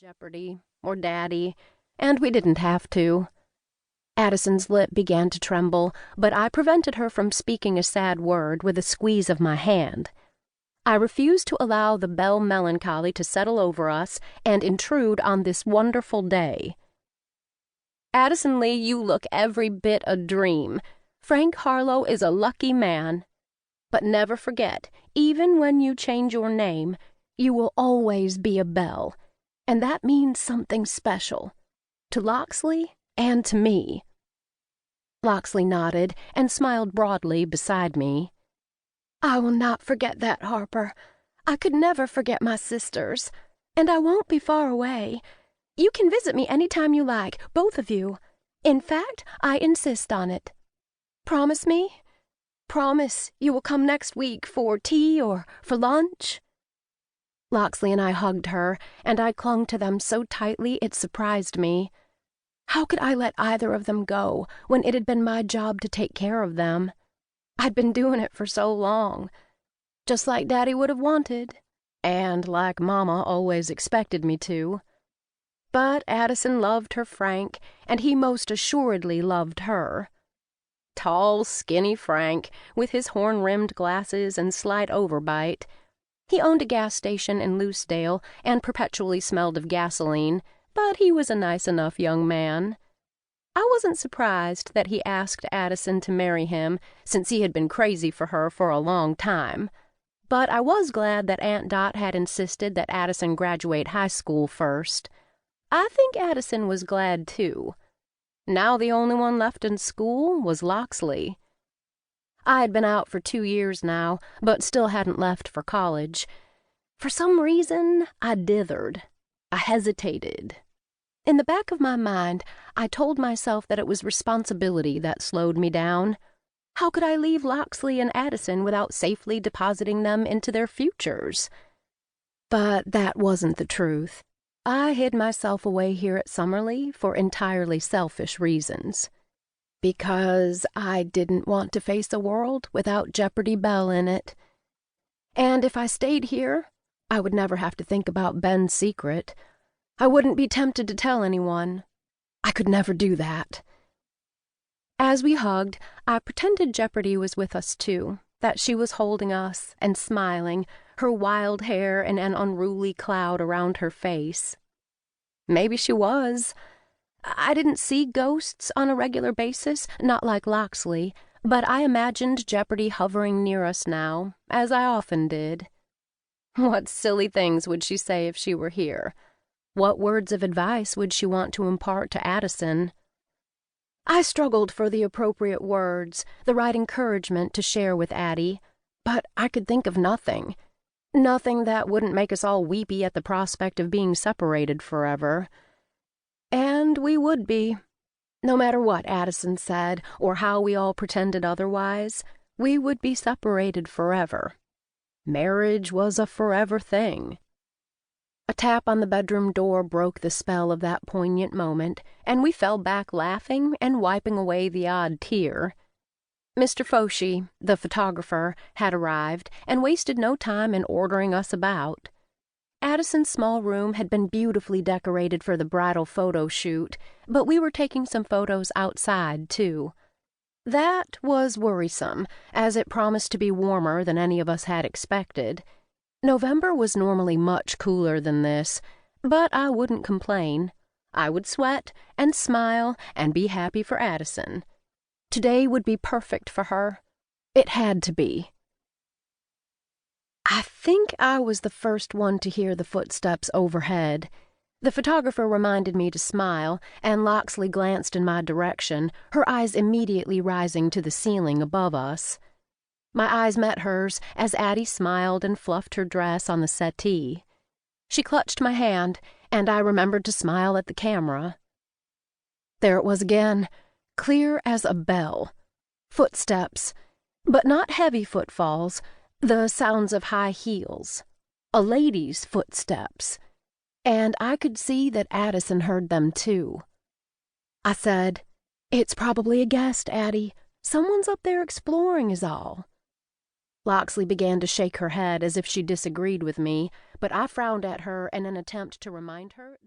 Jeopardy or Daddy, and we didn't have to. Addison's lip began to tremble, but I prevented her from speaking a sad word with a squeeze of my hand. I refused to allow the Bell melancholy to settle over us and intrude on this wonderful day. Addison Lee, you look every bit a dream. Frank Harlow is a lucky man. But never forget, even when you change your name, you will always be a Bell. And that means something special, to Locksley and to me. Locksley nodded and smiled broadly beside me. I will not forget that, Harper. I could never forget my sisters, and I won't be far away. You can visit me any time you like, both of you. In fact, I insist on it. Promise me? Promise you will come next week for tea or for lunch? Locksley and I hugged her, and I clung to them so tightly it surprised me. How could I let either of them go when it had been my job to take care of them? I'd been doing it for so long, just like Daddy would have wanted, and like Mama always expected me to. But Addison loved her Frank, and he most assuredly loved her. Tall, skinny Frank, with his horn-rimmed glasses and slight overbite. He owned a gas station in Loosedale and perpetually smelled of gasoline, but he was a nice enough young man. I wasn't surprised that he asked Addison to marry him, since he had been crazy for her for a long time. But I was glad that Aunt Dot had insisted that Addison graduate high school first. I think Addison was glad, too. Now the only one left in school was Locksley. I had been out for 2 years now, but still hadn't left for college. For some reason, I dithered. I hesitated. In the back of my mind, I told myself that it was responsibility that slowed me down. How could I leave Locksley and Addison without safely depositing them into their futures? But that wasn't the truth. I hid myself away here at Summerleigh for entirely selfish reasons. Because I didn't want to face a world without Jeopardy Bell in it. And if I stayed here, I would never have to think about Ben's secret. I wouldn't be tempted to tell anyone. I could never do that. As we hugged, I pretended Jeopardy was with us too, that she was holding us and smiling, her wild hair in an unruly cloud around her face. Maybe she was. I didn't see ghosts on a regular basis, not like Locksley, but I imagined Jeopardy hovering near us now, as I often did. What silly things would she say if she were here? What words of advice would she want to impart to Addison? I struggled for the appropriate words, the right encouragement to share with Addie, but I could think of nothing. Nothing that wouldn't make us all weepy at the prospect of being separated forever. And we would be. No matter what Addison said, or how we all pretended otherwise, we would be separated forever. Marriage was a forever thing. A tap on the bedroom door broke the spell of that poignant moment, and we fell back laughing and wiping away the odd tear. Mr. Foshee, the photographer, had arrived, and wasted no time in ordering us about. Addison's small room had been beautifully decorated for the bridal photo shoot, but we were taking some photos outside, too. That was worrisome, as it promised to be warmer than any of us had expected. November was normally much cooler than this, but I wouldn't complain. I would sweat and smile and be happy for Addison. Today would be perfect for her. It had to be. I think I was the first one to hear the footsteps overhead. The photographer reminded me to smile, and Locksley glanced in my direction, her eyes immediately rising to the ceiling above us. My eyes met hers as Addie smiled and fluffed her dress on the settee. She clutched my hand, and I remembered to smile at the camera. There it was again, clear as a bell. Footsteps, but not heavy footfalls, the sounds of high heels. A lady's footsteps. And I could see that Addison heard them too. I said, "It's probably a guest, Addie. Someone's up there exploring is all." Locksley began to shake her head as if she disagreed with me, but I frowned at her in an attempt to remind her that